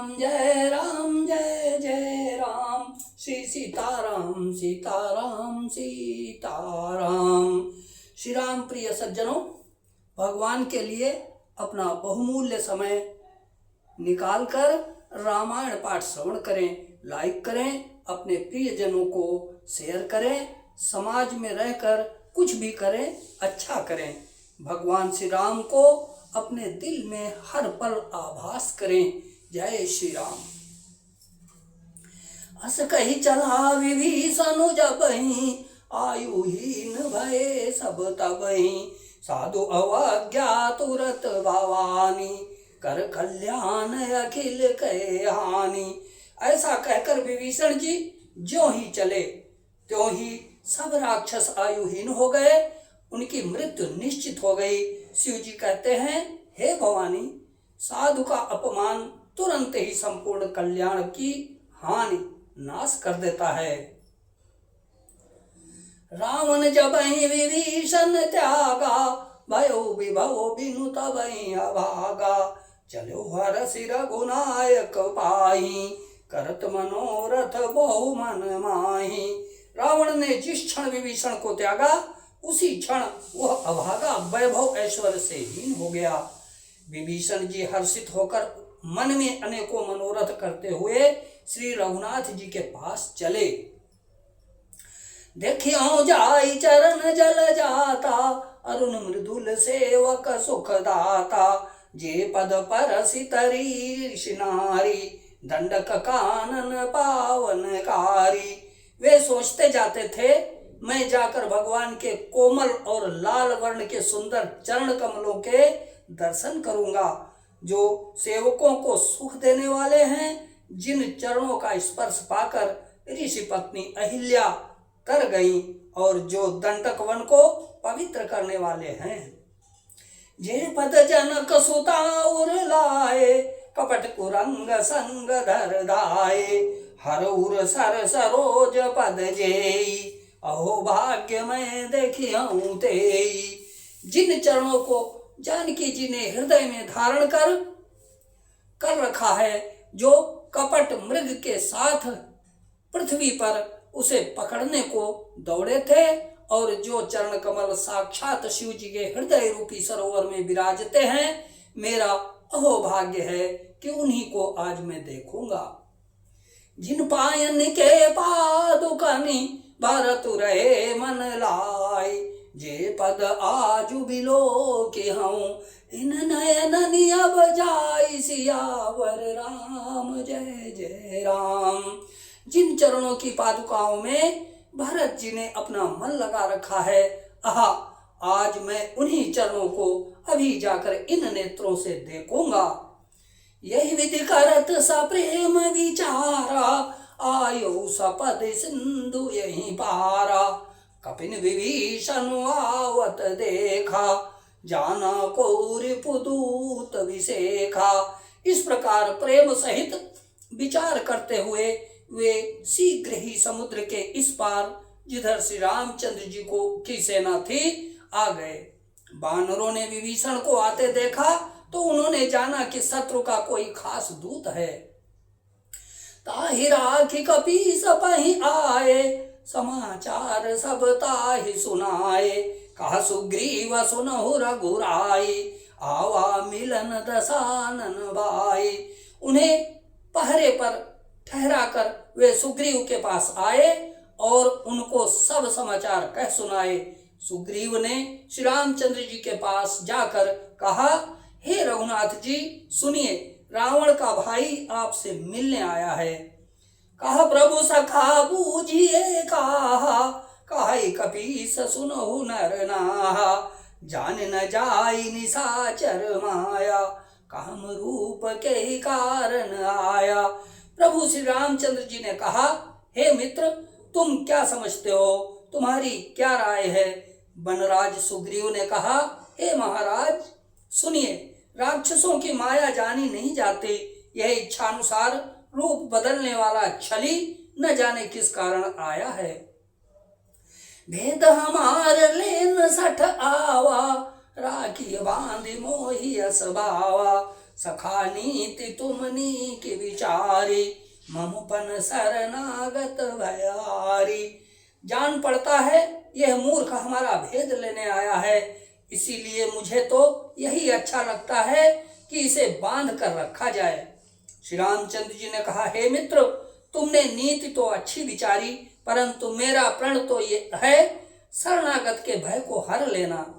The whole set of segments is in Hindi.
राम जय जय राम। श्री सीताराम सीताराम सीताराम। श्री राम प्रिय सज्जनों, भगवान के लिए अपना बहुमूल्य समय निकालकर रामायण पाठ श्रवण करें, लाइक करें, अपने प्रियजनों को शेयर करें, समाज में रहकर कुछ भी करें, अच्छा करें। भगवान श्री राम को अपने दिल में हर पल आभास करें। जय श्री राम। हस कही चला विभीषण जबहि, आयुहीन भये सब तबहि, साधु अवज्ञा तुरत भवानी, कर कल्याण अखिल कहे हानि। ऐसा कहकर विभीषण जी ज्यों ही चले त्यों ही सब राक्षस आयुहीन हो गए, उनकी मृत्यु निश्चित हो गई। शिव जी कहते हैं, हे भवानी, साधु का अपमान तुरंत ही संपूर्ण कल्याण की हानि नाश कर देता है। रावण जबहि विभीषण त्यागा, भयो विभव बिनु तबहि अभागा, चलो हरषि रघुनायक पाहि, करत मनोरथ बहु मन माहि। रावण ने जिस क्षण विभीषण को त्यागा, उसी क्षण वह अभागा वैभव ऐश्वर्य से हीन हो गया। विभीषण जी हर्षित होकर मन में अनेकों मनोरथ करते हुए श्री रघुनाथ जी के पास चले। देखियो जाई चरण जल जाता, अरुण मृदुल सेवक सुख दाता, जे पद परसि तरी नारी, दंडक कानन पावनकारी। वे सोचते जाते थे, मैं जाकर भगवान के कोमल और लाल वर्ण के सुंदर चरण कमलों के दर्शन करूंगा, जो सेवकों को सुख देने वाले हैं, जिन चरणों का स्पर्श पाकर ऋषि पत्नी अहिल्या कर गई और जो दंडक वन को पवित्र करने वाले हैं। जे पद जनक सुता उर लाए, कपट कुरंग संग धर दाए, हर उर सर सरोज पद जेई, अहो भाग्य मैं देखियऊं तेई। जिन चरणों को जानकी जी ने हृदय में धारण कर रखा है, जो कपट मृग के साथ पृथ्वी पर उसे पकड़ने को दौड़े थे, और जो चरण कमल साक्षात शिव जी के हृदय रूपी सरोवर में विराजते हैं, मेरा अहो भाग्य है कि उन्हीं को आज मैं देखूंगा। जिन पायन के पादुकनि, भरत रहे मन लाई, जे पद आजु बिलो के हूँ, इन नयननि अब जाई सियावर राम जय जय राम। जिन चरणों की पादुकाओं में भरत जी ने अपना मन लगा रखा है, आहा, आज मैं उन्हीं चरणों को अभी जाकर इन नेत्रों से देखूंगा। यही विधि करत सप्रेम विचारा, आयो सपद सिंधु यही पारा, कपिन विभीषण आवत देखा, जाना कौरि पुदूत विशेखा। इस प्रकार प्रेम सहित विचार करते हुए वे शीघ्र ही समुद्र के इस पार, जिधर श्री रामचंद्र जी को की सेना थी, आ गए। वानरों ने विभीषण को आते देखा तो उन्होंने जाना कि शत्रु का कोई खास दूत है। ताहि राखी कपीस पहि आए, समाचार सब ताहि सुनाए, कहा सुग्रीव सुनहु रघुराई, आवा मिलन दशानन भाई। उन्हें पहरे पर ठहरा कर वे सुग्रीव के पास आए और उनको सब समाचार कह सुनाए। सुग्रीव ने श्री रामचंद्र जी के पास जाकर कहा, हे रघुनाथ जी, सुनिए, रावण का भाई आपसे मिलने आया है। कहा, प्रभु सखा बूझिए कहा, कहाई कपीस सुनहु नर नाहा, जान न जाई निशाचर माया, काम रूप के कारण आया। प्रभु श्री रामचंद्र जी ने कहा, हे मित्र, तुम क्या समझते हो, तुम्हारी क्या राय है। वनराज सुग्रीव ने कहा, हे महाराज, सुनिए, राक्षसों की माया जानी नहीं जाती। यह इच्छानुसार रूप बदलने वाला छली न जाने किस कारण आया है। भेद हमार लेन सठ आवा, राखी बांधि मोहि असबावा, सखा नीति तुम नीति विचारी, ममुपन शरणागत भयारी। जान पड़ता है यह मूर्ख हमारा भेद लेने आया है, इसीलिए मुझे तो यही अच्छा लगता है कि इसे बांध कर रखा जाए। श्री रामचंद्र जी ने कहा, हे मित्र, तुमने नीति तो अच्छी विचारी, परंतु मेरा प्रण तो ये है शरणागत के भय को हर लेना।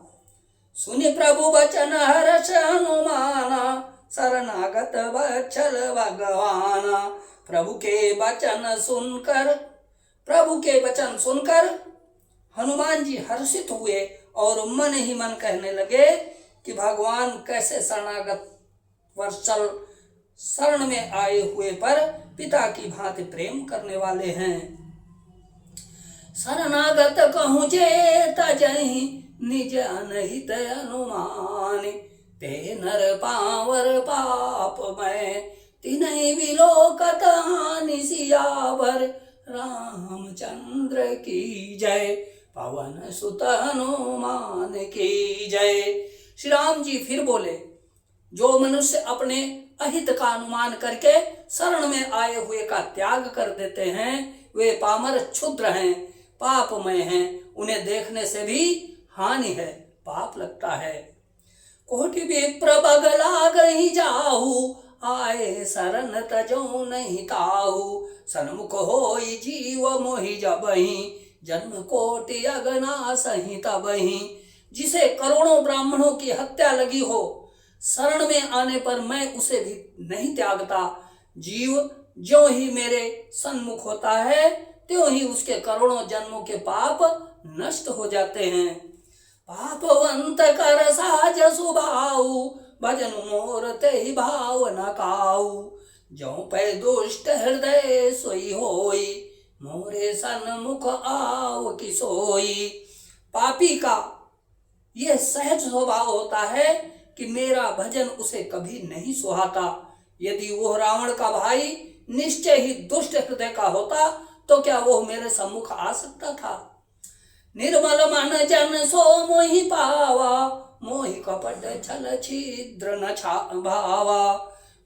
सुनि प्रभु वचन हर्ष हनुमाना, शरणागत वत्सल भगवाना। प्रभु के वचन सुनकर हनुमान जी हर्षित हुए और मन ही मन कहने लगे कि भगवान कैसे शरणागत वत्सल शरण में आए हुए पर पिता की भांति प्रेम करने वाले हैं। शरणागत कहूँ जे तजहि, निज अनहित अनुमान। ते नर पावर पाप में, तिन्हि विलोकत हानि सियावर। रामचंद्र की जय, पवन सुत हनुमान की जय। श्री राम जी फिर बोले, जो मनुष्य अपने अहित का अनुमान करके शरण में आए हुए का त्याग कर देते हैं, वे पामर क्षुद्र हैं, पापमय हैं, उन्हें देखने से भी हानि है, पाप लगता है। कोटि विप्र बगला गही जाहू, आए शरण तजो नहीं ताहू। सन्मुख होई जीव मोहि जबहि, जन्म कोटि अगना सही तबहि। जिसे करोड़ों ब्राह्मणों की हत्या लगी हो, शरण में आने पर मैं उसे भी नहीं त्यागता। जीव ज्यों ही मेरे सन्मुख होता है, त्यों ही उसके करोड़ों जन्मों के पाप नष्ट हो जाते हैं। पापवंत कर साज सुभाऊ, भजन मोर ते ही भाव न काऊ। जो पै दुष्ट हृदय सोई होई, मोरे सन्मुख आव की सोई। पापी का यह सहज स्वभाव होता है कि मेरा भजन उसे कभी नहीं सुहाता। यदि वो रावण का भाई निश्चय ही दुष्ट हृदय का होता तो क्या वो मेरे सम्मुख आ सकता था। निर्मल मन जन सो मोहि पावा, मोहि कपट छल छिद्र न भावा।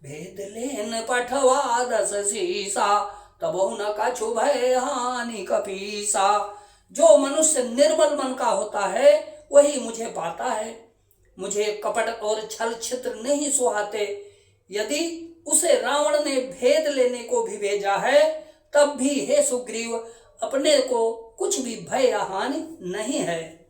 भेद लेन पठवा दस सीसा, तबो न कछु भय हानि कपीसा। जो मनुष्य निर्मल मन का होता है वही मुझे पाता है। मुझे कपट और छल छिद्र नहीं सुहाते। यदि उसे रावण ने भेद लेने को भी भेजा है, तब भी हे सुग्रीव, अपने को कुछ भी भय या हानि नहीं है।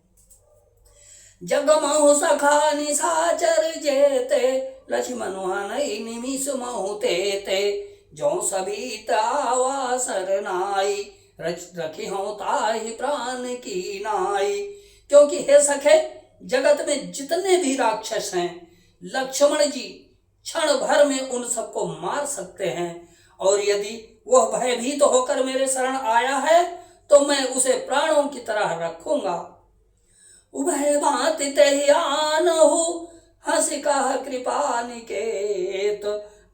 जगमहु सखा निशाचर जेते, लक्ष्मण हनई निमिष महु तेते। जो सभी तावा सरनाई, रखी हो ताहि प्राण की नाई। क्योंकि हे सखे, जगत में जितने भी राक्षस हैं, लक्ष्मण जी क्षण भर में उन सबको मार सकते हैं। और यदि वह भयभीत होकर मेरे शरण आया है तो मैं उसे प्राणों की तरह रखूंगा। उभय भांति तहि आनहु, हंसी कह कृपा निकेत।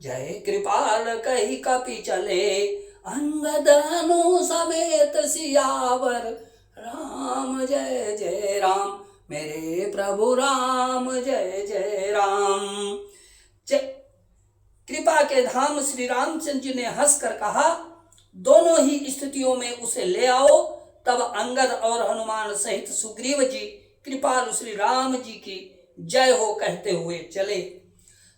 जय कृपाल कही कपि चले, अंगद हनु समेत सियावर। राम जय जय राम, मेरे प्रभु राम जय जय राम। कृपा के धाम श्री रामचंद्र जी ने हंसकर कहा, दोनों ही स्थितियों में उसे ले आओ। तब अंगद और हनुमान सहित सुग्रीव जी कृपालु श्री राम जी की जय हो कहते हुए चले।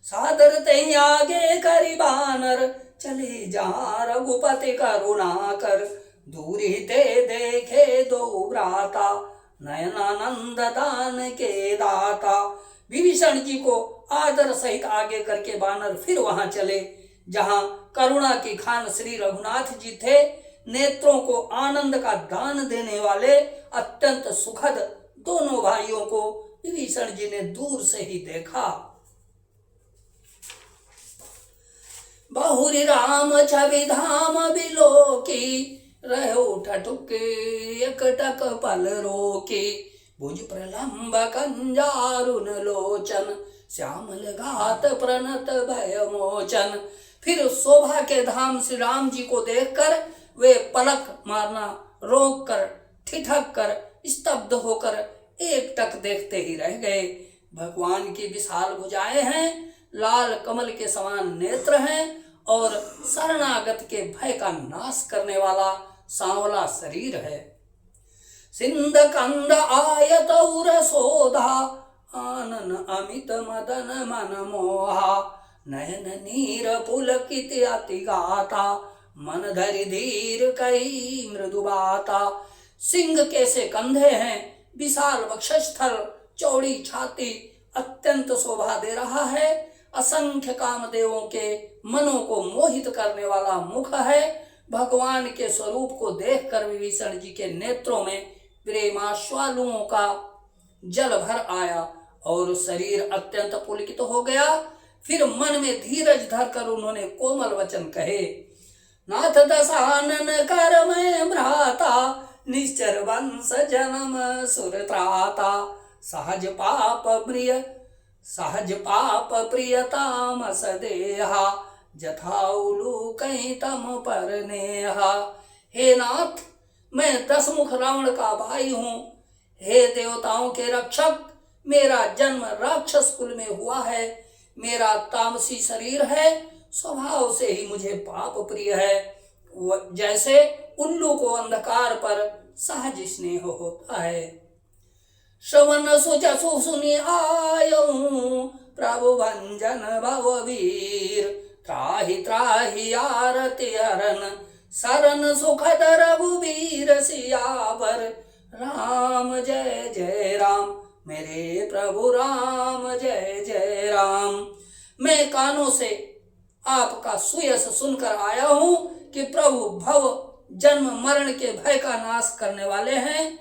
सादर ते आगे करी बानर, चले जहाँ रघुपति करुणा कर। दूरी ते देखे दो भ्राता, नयनानंद दान के दाता। विभीषण जी को आदर सहित आगे करके बानर फिर वहां चले जहां करुणा की खान श्री रघुनाथ जी थे। नेत्रों को आनंद का दान देने वाले अत्यंत सुखद दोनों भाइयों को विभीषण जी ने दूर से ही देखा। बहुरी राम छवि धाम बिलोकी, रहो ठठुक एकटक पल रोकी। भुज प्रलंब कंजारुन लोचन, श्यामल घात प्रणत भय मोचन। फिर शोभा के धाम श्री राम जी को देखकर वे पलक मारना रोक कर, ठिठक कर, स्तब्ध होकर एक टक देखते ही रह गए। भगवान की विशाल भुजाएं हैं, लाल कमल के समान नेत्र हैं और शरणागत के भय का नाश करने वाला सांवला शरीर है। सिंध कंद आयत सोधा आनन अमित मदन मन मोहा नयन नीर पुलकित अति गाता मन धरि धीर कही मृदु बाता। सिंह के से कंधे हैं, विशाल वक्षस्थल, चौड़ी छाती, अत्यंत शोभा दे रहा है। असंख्य कामदेवों के मनों को मोहित करने वाला मुख है। भगवान के स्वरूप को देखकर विभीषण जी के नेत्रों में प्रेमाश्वालुओं का जल भर आया और शरीर अत्यंत पुलकित हो गया। फिर मन में धीरज धरकर उन्होंने कोमल वचन कहे, नाथ दशानन कर मैं भ्राता निश्चर वंश जन्म सुरत्राता सहज पाप प्रियतामस देहा जथाउलूकै तम पर नेहा। हे नाथ, मैं 10 मुख रावण का भाई हूँ। हे देवताओं के रक्षक, मेरा जन्म राक्षस कुल में हुआ है। मेरा तामसी शरीर है, स्वभाव से ही मुझे पाप प्रिय है। जैसे उल्लू को अंधकार पर सहज स्नेह होता है। श्रवण सुजसु सुनि आयऊं प्रभु भंजन भववीर त्राहि त्राहि आरति अरन शरण सुखद रघुवीर सियावर राम जय जय राम मेरे प्रभु राम जय जय राम। मैं कानों से आपका सुयश सुनकर आया हूँ कि प्रभु भव जन्म मरण के भय का नाश करने वाले हैं।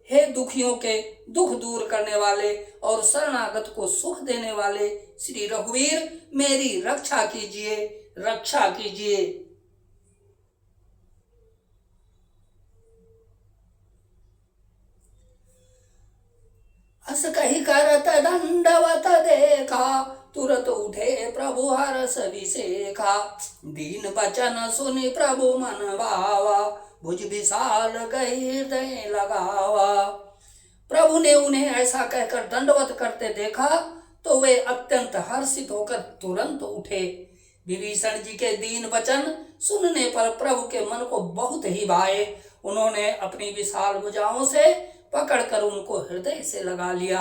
हे दुखियों के दुख दूर करने वाले और शरणागत को सुख देने वाले श्री रघुवीर, मेरी रक्षा कीजिए, रक्षा कीजिए। अस कही करत दंडवत देखा तुरत उठे प्रभु हरस विसेखा। दीन बचन सुनि प्रभु मन भावा भुज विशाल गई हृदय लगावा। प्रभु ने उन्हें ऐसा कहकर दंडवत करते देखा तो वे अत्यंत हर्षित होकर तुरंत उठे। विभीषण जी के दीन वचन सुनने पर प्रभु के मन को बहुत ही भाए। उन्होंने अपनी विशाल भुजाओं से पकड़कर उनको हृदय से लगा लिया।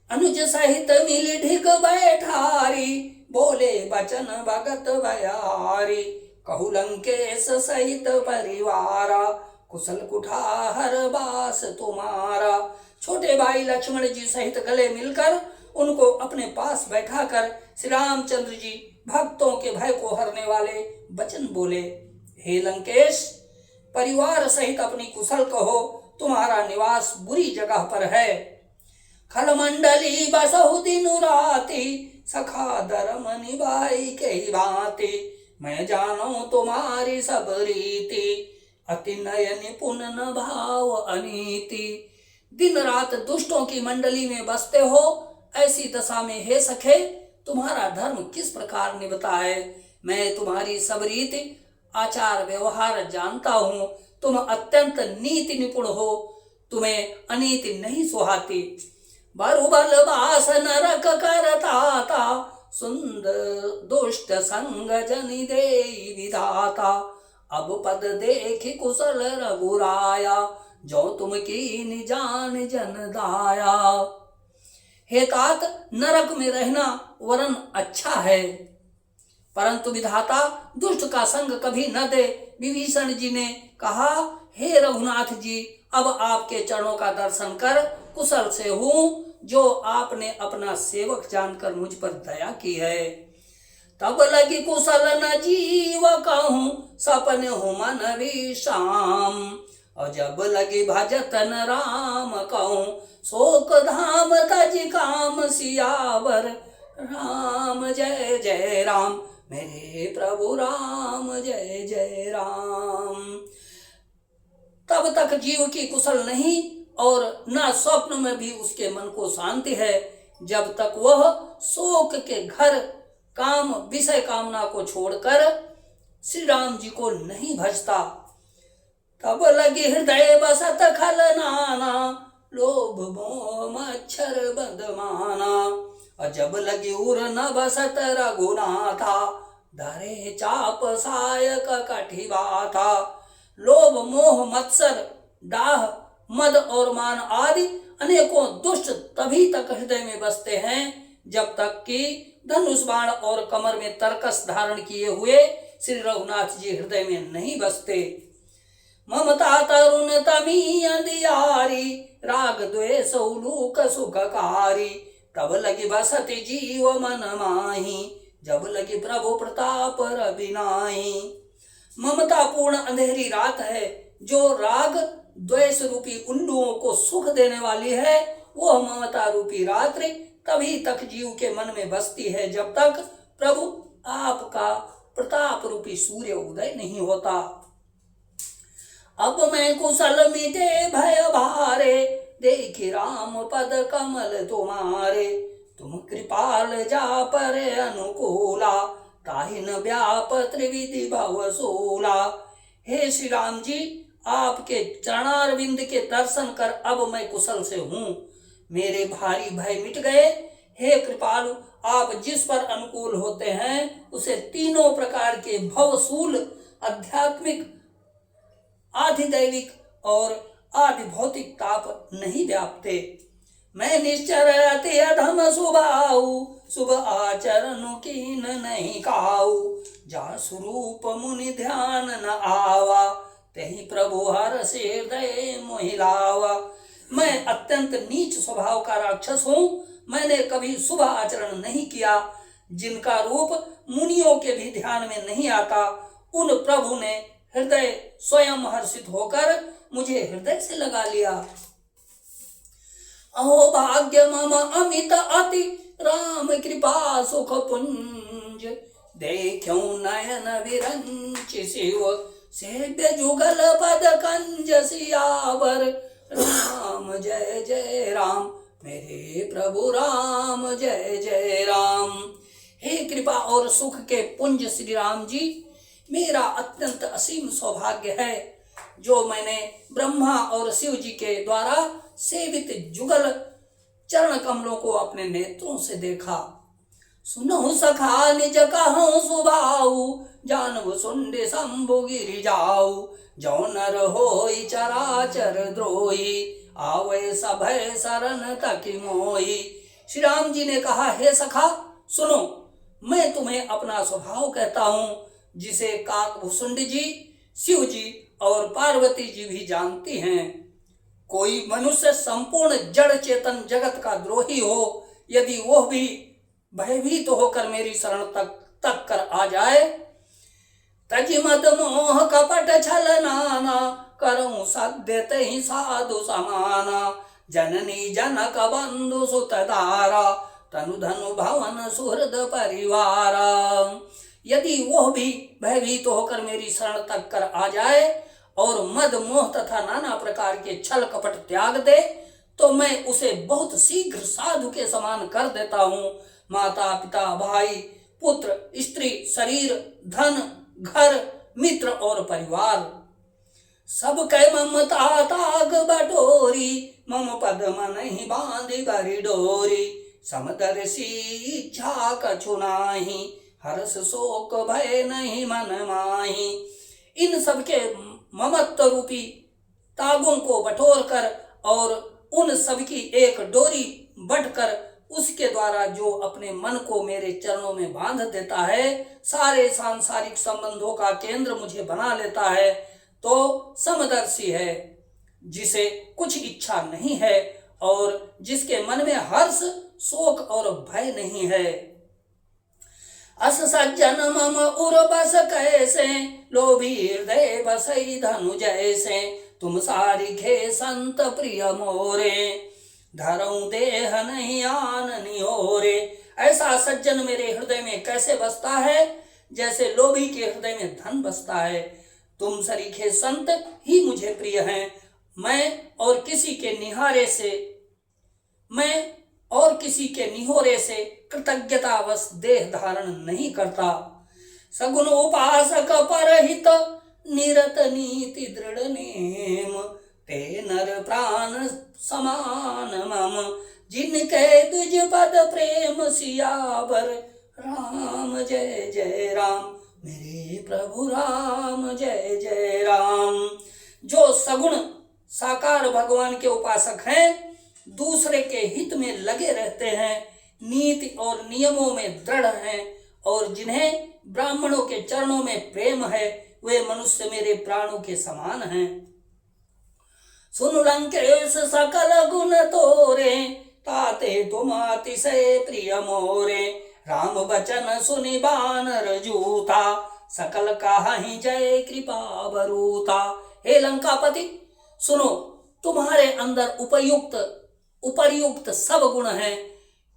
अनुज सहित मिली ढिग बैठारी बोले बचन भगत भयारी। कहु लंकेश सहित परिवारा कुशल कुठार बास तुम्हारा। छोटे भाई लक्ष्मण जी सहित गले मिलकर उनको अपने पास बैठाकर श्री रामचंद्र जी भक्तों के भय को हरने वाले वचन बोले। हे लंकेश, परिवार सहित अपनी कुशल कहो, तुम्हारा निवास बुरी जगह पर है। खलमंडली बसहु दिनु राति सखा धर्म निभाई के भांति। मैं जानू तुम्हारी सब रीति अति नय निपुण न भाव अनीति। दिन रात दुष्टों की मंडली में बसते हो, ऐसी दशा में हे सखे तुम्हारा धर्म किस प्रकार निभता है। मैं तुम्हारी सब रीति आचार व्यवहार जानता हूँ। तुम अत्यंत नीति निपुण हो, तुम्हें अनीति नहीं सुहाती। बरुबल बास नरक करताता सुंदर दुष्ट संग जनि देई विधाता। अब पद देखि कुशल रघुराया जो तुम की निजान जन दाया। हे तात, नरक में रहना वरन अच्छा है, परंतु विधाता दुष्ट का संग कभी न दे। विभीषण जी ने कहा, हे रघुनाथ जी, अब आपके चरणों का दर्शन कर कुशल से हूँ, जो आपने अपना सेवक जानकर मुझ पर दया की है। तब लगी कुशल न जीव कहूँ सपने हो मन विश्राम। और जब लगी भजतन राम कहूँ शोक धाम तज काम सियावर राम जय जय राम मेरे प्रभु राम जय जय राम। तब तक जीव की कुशल नहीं और न स्वप्न में भी उसके मन को शांति है, जब तक वह शोक के घर काम विषय कामना को छोड़कर श्री राम जी को नहीं भजता। तब लगी हृदय बसत खल नाना लोभ मोह मच्छर बंधमाना। अजब लगी उर न बसत रघुनाथा, धरे चाप सायक कठी बाथा। लोभ मोह मत्सर डाह मद और मान आदि अनेकों दुष्ट तभी तक हृदय में बसते हैं जब तक कि धनुष बाण और कमर में तरकस धारण किए हुए श्री रघुनाथ जी हृदय में नहीं बसते। ममता तरुण तमी अंधियारी, राग द्वेष उलूक सुखकारी। तब लगी बसति जीव मन माही, जब लगी प्रभु प्रताप रवि नाहीं। ममता पूर्ण अंधेरी रात है जो राग द्वेष रूपी उल्लुओं को सुख देने वाली है। वह ममता रूपी रात्रि तभी तक जीव के मन में बसती है जब तक प्रभु आपका प्रताप रूपी सूर्य उदय नहीं होता। अब मैं कुशल मिटे भय भारे, देखी राम पद कमल तुम्हारे। तुम कृपाल जा पर अनुकूला, ताहि न व्याप त्रिविधि भवसूला। हे श्री राम जी, आपके चरणारविंद के दर्शन कर अब मैं कुशल से हूँ, मेरे भारी भय मिट गए। हे कृपालु, आप जिस पर अनुकूल होते हैं उसे तीनों प्रकार के भवसूल आध्यात्मिक, आधिदैविक और आदि भौतिक ताप नहीं व्यापते। मैं निश्चर अति अधम सुभाऊ, शुभ आचरण कीन नहीं खाऊ। जा स्वरूप मुनि ध्यान न आवा, तेहि प्रभु हर से हृदय मोहिलावा। मैं अत्यंत नीच स्वभाव का राक्षस हूँ। मैंने कभी शुभ आचरण नहीं किया, जिनका रूप मुनियों के भी ध्यान में नहीं आता। उन प्रभु ने हृदय स्वयं हर्षित होकर मुझे हृदय से लगा लिया। अहो भाग्य मम अमित अति, राम कृपा सुख पुंज। देखो नयन विरंच शिव, सेव्य जुगल पद कंज सियावर। राम जय जय राम, मेरे प्रभु राम जय जय राम। हे कृपा और सुख के पुंज श्री राम जी, मेरा अत्यंत असीम सौभाग्य है जो मैंने ब्रह्मा और शिव जी के द्वारा सेवित जुगल चरण कमलों को अपने नेत्रों से देखा। सुनो सखा निज कहूँ सुभाऊ, जानव सुंड शंभु गिरि जाऊ। जो नर होई चराचर द्रोही, आवे सभय शरण तकी मोही। श्री राम जी ने कहा, हे सखा सुनो, मैं तुम्हें अपना स्वभाव कहता हूँ, जिसे काकभूषुंड जी, शिव जी और पार्वती जी भी जानती हैं। कोई मनुष्य संपूर्ण जड़ चेतन जगत का द्रोही हो, यदि वह भी भयभीत होकर मेरी शरण तक कर आ जाए, तजि मद मोह कपट छल नाना, करऊं सद्य तहि साधु समाना। जननी जनक बंधु सुत धारा, तनु धनु भवन सुहृद परिवारा। यदि वह भी भयभीत होकर मेरी शरण तक कर आ जाए और मद मोह तथा नाना प्रकार के छल कपट त्याग दे, तो मैं उसे बहुत शीघ्र साधु के समान कर देता हूँ। माता पिता भाई पुत्र स्त्री शरीर धन घर मित्र और परिवार सब कै ममता ताग बटोरी। मम पद मन ही बांधी बरी डोरी, समदर्शी इच्छा कछु नाही, हर्ष शोक भय नहीं मन माही। इन सबके ममत्व रूपी तागों को बटोर कर और उन सबकी एक डोरी बटकर उसके द्वारा जो अपने मन को मेरे चरणों में बांध देता है, सारे सांसारिक संबंधों का केंद्र मुझे बना लेता है, तो समदर्शी है, जिसे कुछ इच्छा नहीं है और जिसके मन में हर्ष शोक और भय नहीं है। अस सज्जन मम उर बस कैसे, लोभी हृदय बसई धनु जैसे। तुम सारिखे संत प्रिय मोरे, धरऊं देह नहीं आन निहोरे। ऐसा सज्जन मेरे हृदय में कैसे बसता है, जैसे लोभी के हृदय में धन बसता है। तुम सरीखे संत ही मुझे प्रिय हैं। मैं और किसी के निहोरे से कृतज्ञतावश देह धारण नहीं करता। सगुण उपासक परहित, निरत नीति दृढ़ नेम। ते नर प्राण समान मम, जिनके द्विज पद प्रेम सियावर। राम जय जय राम, मेरे प्रभु राम जय जय राम। जो सगुण साकार भगवान के उपासक हैं, दूसरे के हित में लगे रहते हैं, नीति और नियमों में दृढ़ हैं और जिन्हें ब्राह्मणों के चरणों में प्रेम है, वे मनुष्य मेरे प्राणों के समान हैं। सुन लंकेश सकल गुण तोरे, ताते तुम अतिशय प्रिय मोरे। राम वचन सुनि बानर जूता, सकल काहि जय कृपा बरूता। हे लंकापति, सुनो, तुम्हारे अंदर उपर्युक्त सब गुण हैं,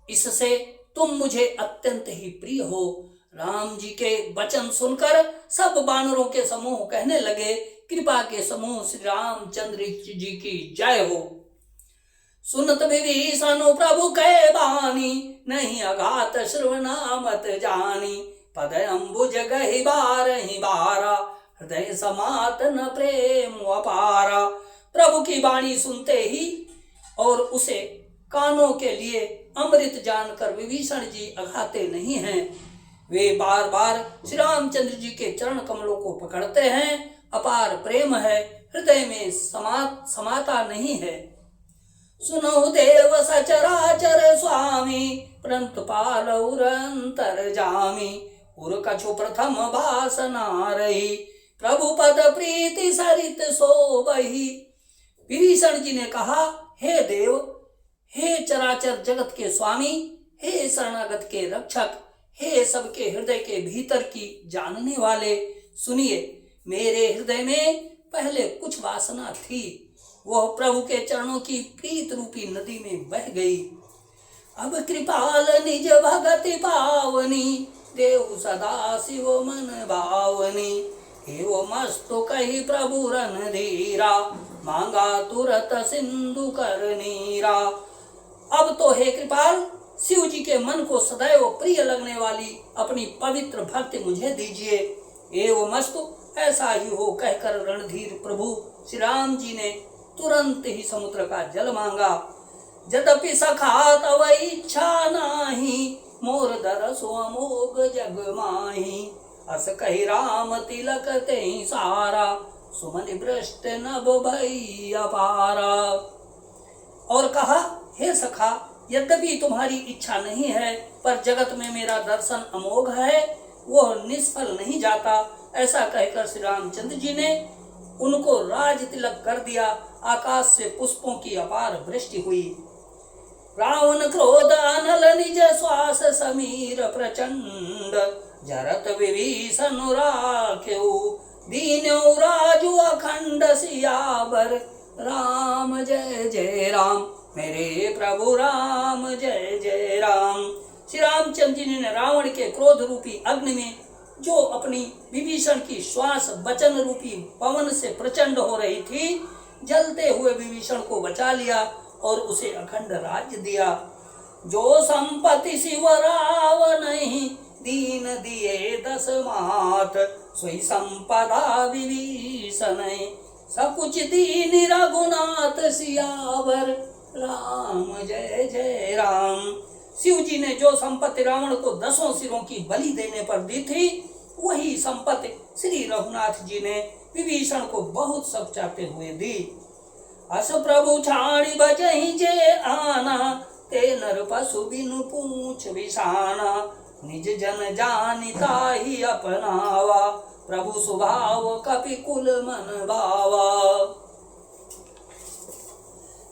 इससे तुम मुझे अत्यंत ही प्रिय हो। राम जी के वचन सुनकर सब बानरों के समूह कहने लगे, कृपा के समूह श्री रामचंद्र जी की जय हो। सुनत विभीषण प्रभु कै बानी, नहीं अघात श्रवणा मत जानी। पद अम्बुज गहि बारहि बारा, हृदय समात न प्रेम अपारा। प्रभु की वाणी सुनते ही और उसे कानों के लिए अमृत जानकर विभीषण जी अघाते नहीं हैं। वे बार बार श्री रामचंद्र जी के चरण कमलों को पकड़ते हैं। अपार प्रेम है, हृदय में समाता नहीं है। सुनो देव सचराचर स्वामी, परंतु पालौर अंतर जामी। उर कछु प्रथम वासना रही, प्रभु पद प्रीति सरित सोबही। विभीषण जी ने कहा, हे देव, हे चराचर जगत के स्वामी, हे शरणागत के रक्षक, हे सबके हृदय के भीतर की जानने वाले, सुनिए, मेरे हृदय में पहले कुछ वासना थी, वह प्रभु के चरणों की प्रीत रूपी नदी में बह गई। अब कृपाल निज भगति पावनी, देव सदा शिव मन भावनी। एवं मस्तु कही प्रभु रणधीरा, मांगा तुरत सिंधु कर नीरा। अब तो हे कृपाल, शिव जी के मन को सदैव प्रिय लगने वाली अपनी पवित्र भक्ति मुझे दीजिए। एवं मस्तु, ऐसा ही हो कहकर रणधीर प्रभु श्री राम जी ने तुरंत ही समुद्र का जल मांगा। यद्यपि सखा तव इच्छा नाही, मोर दरसो अमोघ जग माही। अस कही राम तिलक तेहि सारा, सुमन भ्रष्ट नभ भई अपारा। और कहा, हे सखा, यद्यपि तुम्हारी इच्छा नहीं है, पर जगत में मेरा दर्शन अमोघ है, वह निष्फल नहीं जाता। ऐसा कहकर श्री रामचंद्र जी ने उनको राज तिलक कर दिया। आकाश से पुष्पों की अपार वृष्टि हुई। रावण क्रोध अनल निज श्वास समीर प्रचंड, जरत विभीषण राख्यो, दीन्यो राजु अखंड सियावर। राम जय जय राम, मेरे प्रभु राम जय जय राम। श्री रामचंद्र जी ने रावण के क्रोध रूपी अग्नि में, जो अपनी विभीषण की श्वास वचन रूपी पवन से प्रचंड हो रही थी, जलते हुए विभीषण को बचा लिया और उसे अखंड राज्य दिया। जो संपत्ति शिव रावण नहीं, दीन दिए 10 मात, सोई संपदा विभीषण। सकुच दीन रघुनाथ सियावर। राम जय जय राम। शिव जी ने जो संपत्ति रावण को 10 सिरों की बलि देने पर दी थी, वही संपत्ति श्री रघुनाथ जी ने विभीषण को बहुत सब चाहते हुए दी। अस प्रभु छाड़ी बजहि जे आना, ते नर पशु बिनु पूछ बिसाना। निज जन जानिता ही अपनावा, प्रभु स्वभाव कपि कुल मन भावा।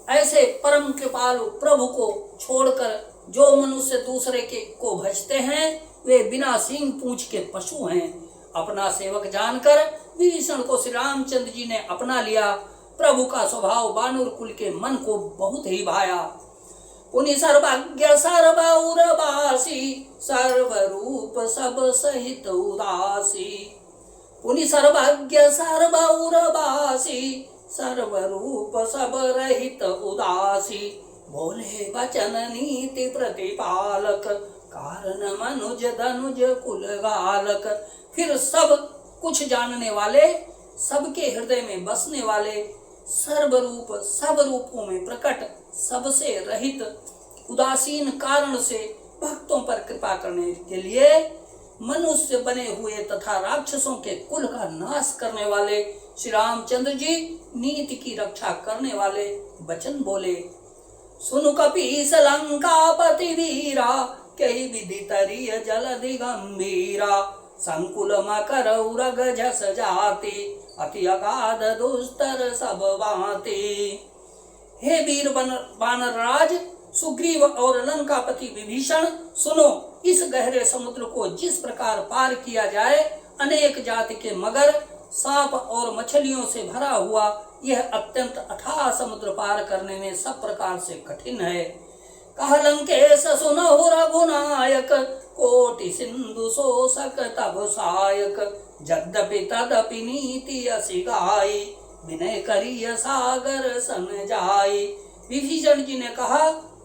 ऐसे परम कृपालु प्रभु को छोड़कर जो मनुष्य दूसरे के को भजते हैं, वे बिना सींग पूंछ के पशु हैं। अपना सेवक जानकर विभीषण को श्री रामचंद्र जी ने अपना लिया। प्रभु का स्वभाव बानर कुल के मन को बहुत ही भाया। उन्हीं सर्वज्ञ सर्वउरवासी, सर्वरूप सब सहित उदासी। उन्हीं सर्वज्ञ सर्वउरवासी, सर्वरूप सब रहित उदासी। बोले वचन नीति प्रतिपालक, कारण मनुज धनुज कुल गालक। फिर सब कुछ जानने वाले, सबके हृदय में बसने वाले, सर्वरूप सब रूपों में प्रकट, सबसे रहित, उदासीन कारण से भक्तों पर कृपा करने के लिए मनुष्य बने हुए तथा राक्षसों के कुल का नाश करने वाले श्री रामचंद्र जी नीति की रक्षा करने वाले वचन बोले। सुनु कपीस लंकापति वीरा, कई विधि तरीय जलधि गंभीरा, संकुल मकर उरग झस जाति, अति अगाध दुस्तर सब भांति। हे वीर वानर राज सुग्रीव और लंकापति विभीषण, सुनो, इस गहरे समुद्र को जिस प्रकार पार किया जाए, अनेक जाति के मगर, सांप और मछलियों से भरा हुआ यह अत्यंत अथाह समुद्र पार करने में सब प्रकार से कठिन है। कह लंकेश सुनहु रघुनायक, कोटि सिंधु शोषक तब सायक, यद्यपि तदपि नीति असि गाई, विनय करिय सागर सन जाई। विभीषण जी ने कहा,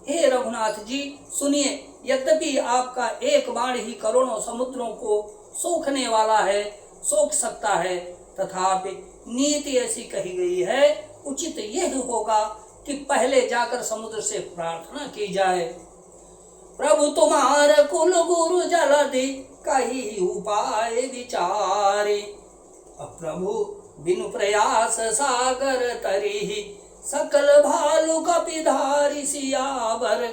हे रघुनाथ जी सुनिए, यद्यपि आपका एक बाण ही करोड़ों समुद्रों को सोखने वाला है, सोख सकता है, तथापि नीति ऐसी कही गई है, उचित यह होगा कि पहले जाकर समुद्र से प्रार्थना की जाए। प्रभु तुम्हार कुल गुरु जलधि, कही उपाय विचारे, प्रभु बिनु प्रयास सागर तरिहि, सकल भालु कपिधारी सियावर।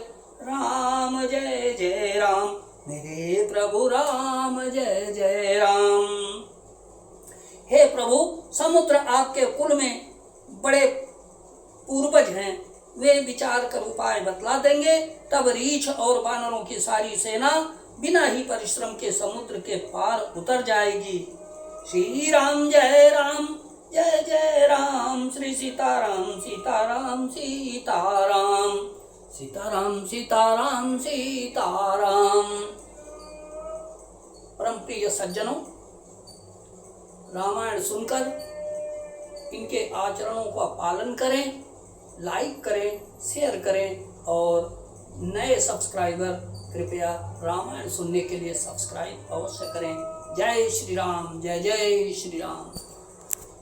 राम जय जय राम, मेरे प्रभु राम जय जय राम। हे प्रभु, समुद्र आपके कुल में बड़े पूर्वज हैं, वे विचार कर उपाय बतला देंगे, तब रीछ और वानरों की सारी सेना बिना ही परिश्रम के समुद्र के पार उतर जाएगी। श्री राम जय राम, जय जय राम, श्री सीताराम सीताराम सीताराम, सीताराम सीताराम सीताराम। परम प्रिय सज्जनों, रामायण सुनकर इनके आचरणों का पालन करें, लाइक करें, शेयर करें, और नए सब्सक्राइबर कृपया रामायण सुनने के लिए सब्सक्राइब अवश्य करें। जय श्री राम, जय जय श्री राम।